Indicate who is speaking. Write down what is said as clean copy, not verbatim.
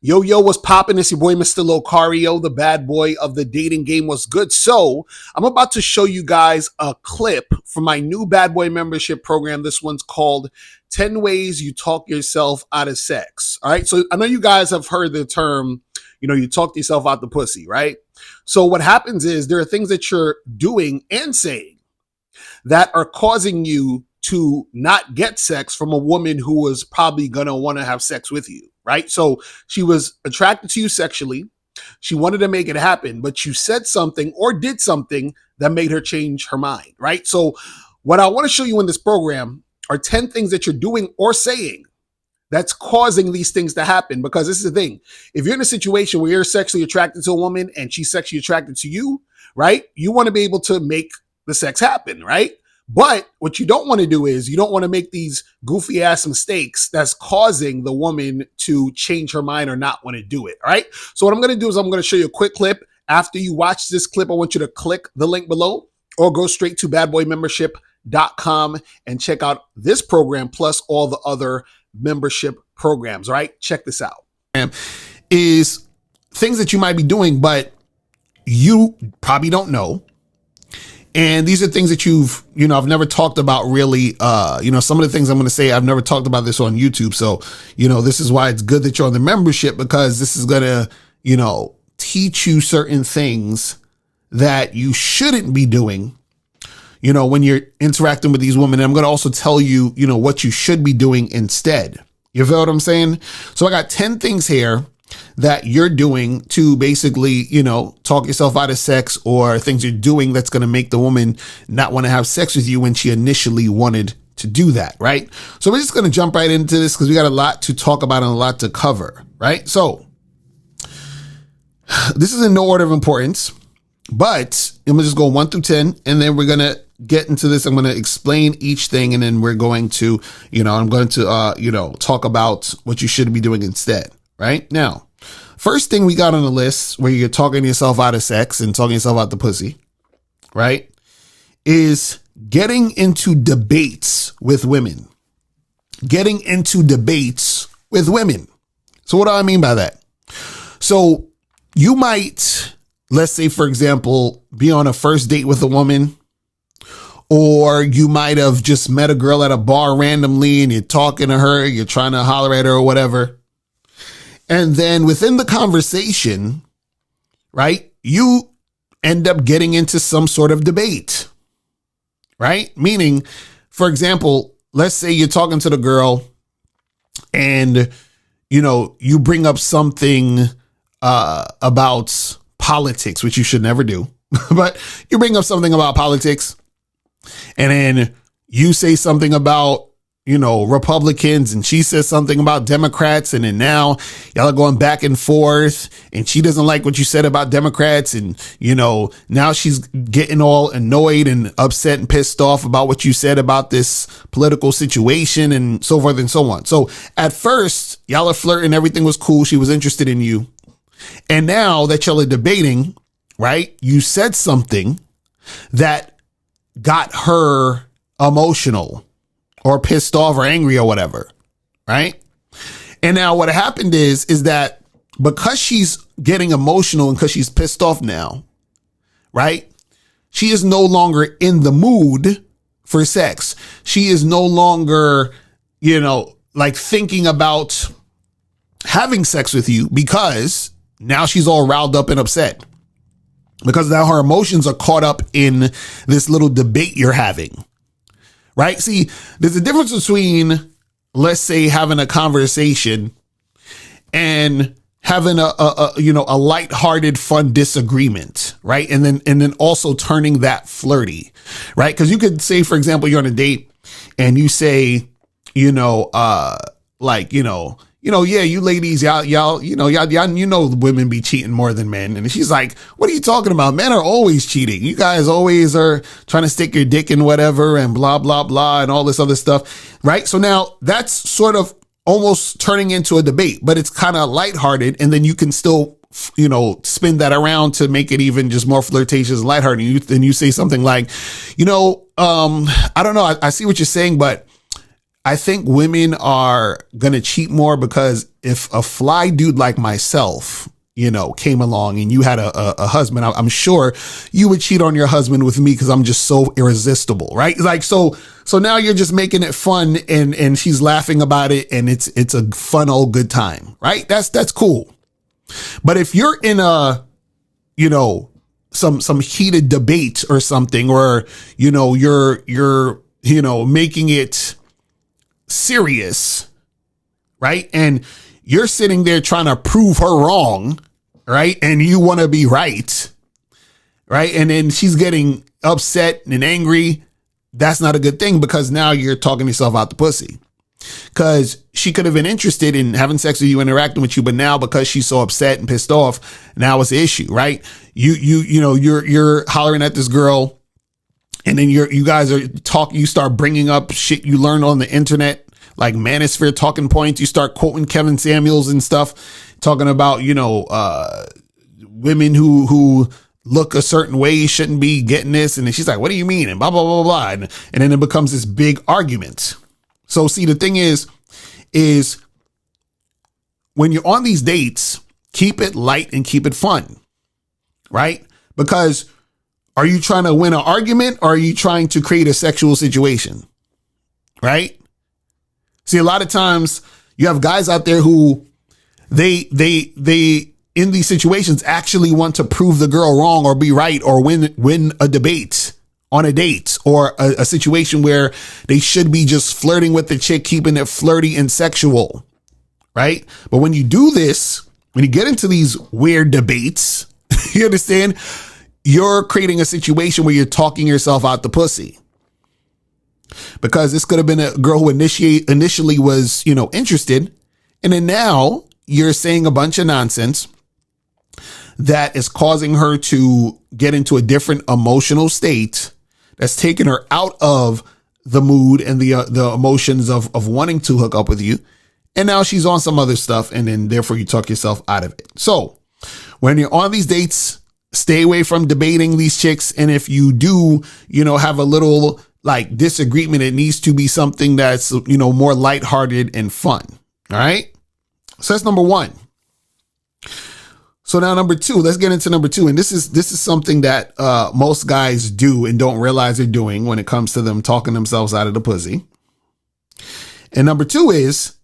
Speaker 1: Yo, yo, what's poppin'? It's your boy, Mr. Locario, the bad boy of the dating game. What's good? So, I'm about to show you guys a clip from my new bad boy membership program. This one's called 10 Ways You Talk Yourself Out of Sex. All right. So, I know you guys have heard the term, you talk yourself out the pussy, right? So, what happens is there are things that you're doing and saying that are causing you to not get sex from a woman who was probably going to want to have sex with you, right? So she was attracted to you sexually. She wanted to make it happen, but you said something or did something that made her change her mind, right? So what I want to show you in this program are 10 things that you're doing or saying that's causing these things to happen. Because this is the thing. If you're in a situation where you're sexually attracted to a woman and she's sexually attracted to you, right? You want to be able to make the sex happen, right? But what you don't want to do is you don't want to make these goofy ass mistakes that's causing the woman to change her mind or not want to do it. All right. So what I'm going to do is I'm going to show you a quick clip. After you watch this clip, I want you to click the link below or go straight to badboymembership.com and check out this program plus all the other membership programs. All right. Check this out. Is things that you might be doing, but you probably don't know. And these are things that I've never talked about really. Some of the things I'm going to say, I've never talked about this on YouTube. So, this is why it's good that you're on the membership, because this is going to, teach you certain things that you shouldn't be doing, when you're interacting with these women. And I'm going to also tell you, what you should be doing instead. You feel what I'm saying? So I got 10 things here that you're doing to basically, talk yourself out of sex, or things you're doing that's going to make the woman not want to have sex with you when she initially wanted to do that, right? So we're just going to jump right into this because we got a lot to talk about and a lot to cover, right? So this is in no order of importance, but I'm going to just go 1 through 10, and then we're going to get into this. I'm going to explain each thing, and then we're going to, I'm going to, talk about what you should be doing instead. Right now, first thing we got on the list where you're talking yourself out of sex and talking yourself out the pussy, right, is getting into debates with women. Getting into debates with women. So what do I mean by that? So you might, let's say, for example, be on a first date with a woman, or you might have just met a girl at a bar randomly and you're talking to her, you're trying to holler at her or whatever. And then within the conversation, right, you end up getting into some sort of debate, right? Meaning, for example, let's say you're talking to the girl and, you bring up something about politics, which you should never do, but you bring up something about politics, and then you say something about Republicans, and she says something about Democrats, and then now y'all are going back and forth, and she doesn't like what you said about Democrats, and now she's getting all annoyed and upset and pissed off about what you said about this political situation, and so forth and so on. So at first y'all are flirting, everything was cool, she was interested in you, and now that y'all are debating, right, you said something that got her emotional or pissed off or angry or whatever, right? And now what happened is that because she's getting emotional and because she's pissed off now, right? She is no longer in the mood for sex. She is no longer, thinking about having sex with you, because now she's all riled up and upset because now her emotions are caught up in this little debate you're having. Right? See, there's a difference between, let's say, having a conversation and having a lighthearted, fun disagreement, right? And then also turning that flirty, right? Because you could say, for example, you're on a date and you say, yeah, you ladies, y'all, women be cheating more than men. And she's like, what are you talking about? Men are always cheating. You guys always are trying to stick your dick in whatever and blah, blah, blah, and all this other stuff. Right. So now that's sort of almost turning into a debate, but it's kind of lighthearted. And then you can still, spin that around to make it even just more flirtatious and lighthearted. And you say something like, I don't know. I see what you're saying, but I think women are going to cheat more because if a fly dude like myself, came along and you had a husband, I'm sure you would cheat on your husband with me because I'm just so irresistible, right? Like, so now you're just making it fun and she's laughing about it and it's a fun old good time, right? That's cool. But if you're in a, some heated debate or something, or, you're making it serious, right? And you're sitting there trying to prove her wrong, right? And you want to be right, right? And then she's getting upset and angry. That's not a good thing, because now you're talking yourself out the pussy, because she could have been interested in having sex with you, interacting with you, but now because she's so upset and pissed off, now it's an issue, right? You're hollering at this girl, and then you guys are talking, you start bringing up shit you learned on the internet, like manosphere talking points. You start quoting Kevin Samuels and stuff, talking about, women who look a certain way shouldn't be getting this. And then she's like, what do you mean? And blah, blah, blah, blah. And then it becomes this big argument. So see, the thing is when you're on these dates, keep it light and keep it fun, right? Because are you trying to win an argument, or are you trying to create a sexual situation, right? See, a lot of times you have guys out there who they in these situations actually want to prove the girl wrong or be right or win a debate on a date, or a situation where they should be just flirting with the chick, keeping it flirty and sexual, right? But when you do this, when you get into these weird debates, you understand, you're creating a situation where you're talking yourself out the pussy. Because this could have been a girl who initially was, interested. And then now you're saying a bunch of nonsense that is causing her to get into a different emotional state that's taking her out of the mood and the emotions of wanting to hook up with you. And now she's on some other stuff. And then therefore you talk yourself out of it. So when you're on these dates, stay away from debating these chicks. And if you do, have a little like disagreement, it needs to be something that's, more lighthearted and fun. All right. So that's number one. So now number two, let's get into number two. And this is something that most guys do and don't realize they're doing when it comes to them talking themselves out of the pussy. And number two is